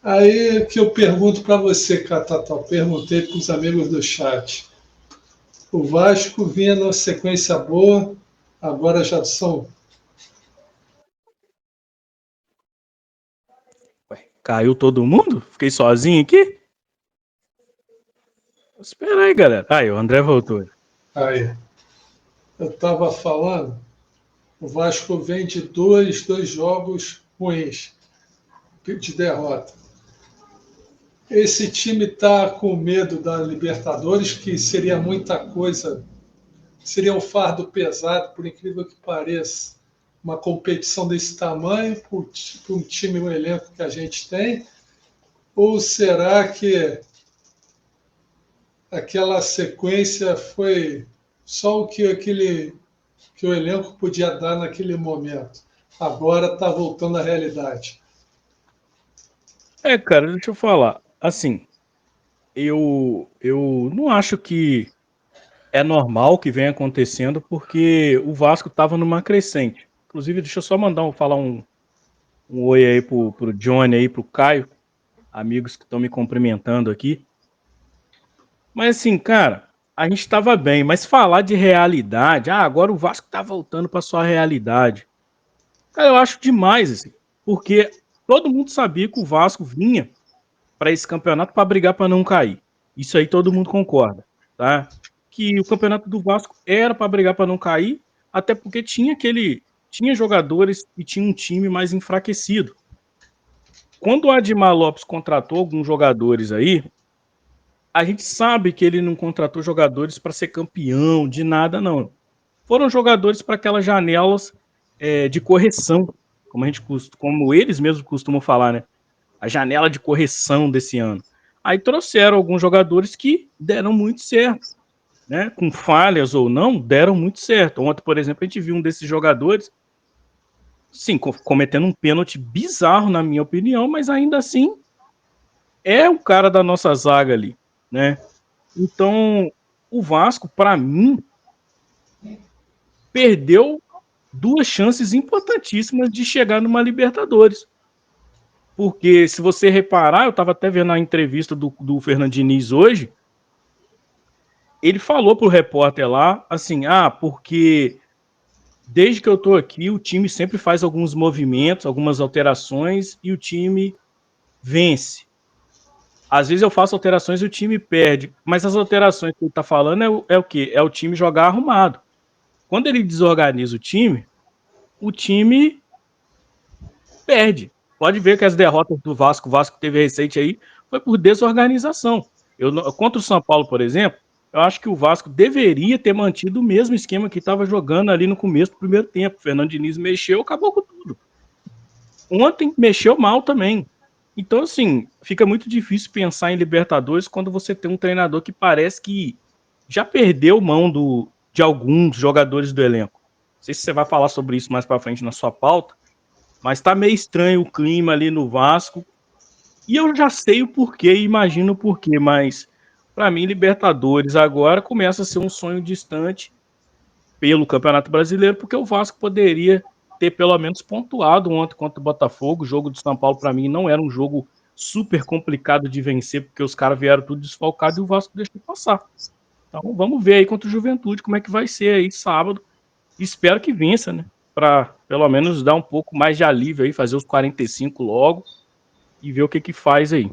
Aí que eu pergunto para você, Catatal, perguntei para os amigos do chat. O Vasco vinha numa sequência boa, agora já são. Ué, caiu todo mundo? Fiquei sozinho aqui? Espera aí, galera. Aí, o André voltou. Aí, eu estava falando, o Vasco vem de dois jogos ruins, de derrota. Esse time está com medo da Libertadores, que seria muita coisa, seria um fardo pesado, por incrível que pareça, uma competição desse tamanho, para um time, um elenco que a gente tem, ou será que aquela sequência foi só o que o elenco podia dar naquele momento? Agora está voltando à realidade. Cara, deixa eu falar. Assim, eu não acho que é normal o que vem acontecendo, porque o Vasco estava numa crescente. Inclusive, deixa eu só falar um oi aí pro Johnny aí, pro Caio, amigos que estão me cumprimentando aqui. Mas assim, cara, a gente estava bem, mas falar de realidade, agora o Vasco tá voltando para sua realidade. Cara, eu acho demais, assim, porque todo mundo sabia que o Vasco vinha para esse campeonato para brigar para não cair. Isso aí todo mundo concorda, tá? Que o campeonato do Vasco era para brigar para não cair, até porque tinha jogadores e tinha um time mais enfraquecido. Quando o Admar Lopes contratou alguns jogadores aí, a gente sabe que ele não contratou jogadores para ser campeão, de nada, não. Foram jogadores para aquelas janelas de correção, como eles mesmos costumam falar, né? A janela de correção desse ano. Aí trouxeram alguns jogadores que deram muito certo, né? Com falhas ou não, deram muito certo. Ontem, por exemplo, a gente viu um desses jogadores, sim, cometendo um pênalti bizarro, na minha opinião, mas ainda assim é o cara da nossa zaga ali, né? Então, o Vasco, para mim, perdeu duas chances importantíssimas de chegar numa Libertadores. Porque, se você reparar, eu estava até vendo a entrevista do Fernando Diniz hoje, ele falou pro repórter lá, assim, porque desde que eu tô aqui, o time sempre faz alguns movimentos, algumas alterações, e o time vence. Às vezes eu faço alterações e o time perde, mas as alterações que ele tá falando é o quê? É o time jogar arrumado. Quando ele desorganiza o time perde. Pode ver que as derrotas do Vasco, o Vasco teve recente aí, foi por desorganização. Contra o São Paulo, por exemplo, eu acho que o Vasco deveria ter mantido o mesmo esquema que estava jogando ali no começo do primeiro tempo. O Fernando Diniz mexeu, acabou com tudo. Ontem mexeu mal também. Então, assim, fica muito difícil pensar em Libertadores quando você tem um treinador que parece que já perdeu mão de alguns jogadores do elenco. Não sei se você vai falar sobre isso mais para frente na sua pauta, mas tá meio estranho o clima ali no Vasco. E eu já sei o porquê, imagino o porquê, mas para mim Libertadores agora começa a ser um sonho distante pelo Campeonato Brasileiro, porque o Vasco poderia ter pelo menos pontuado ontem contra o Botafogo. O jogo do São Paulo para mim não era um jogo super complicado de vencer, porque os caras vieram tudo desfalcado e o Vasco deixou passar. Então vamos ver aí contra o Juventude como é que vai ser aí sábado. Espero que vença, né? Para pelo menos dar um pouco mais de alívio aí, fazer os 45 logo e ver o que faz aí.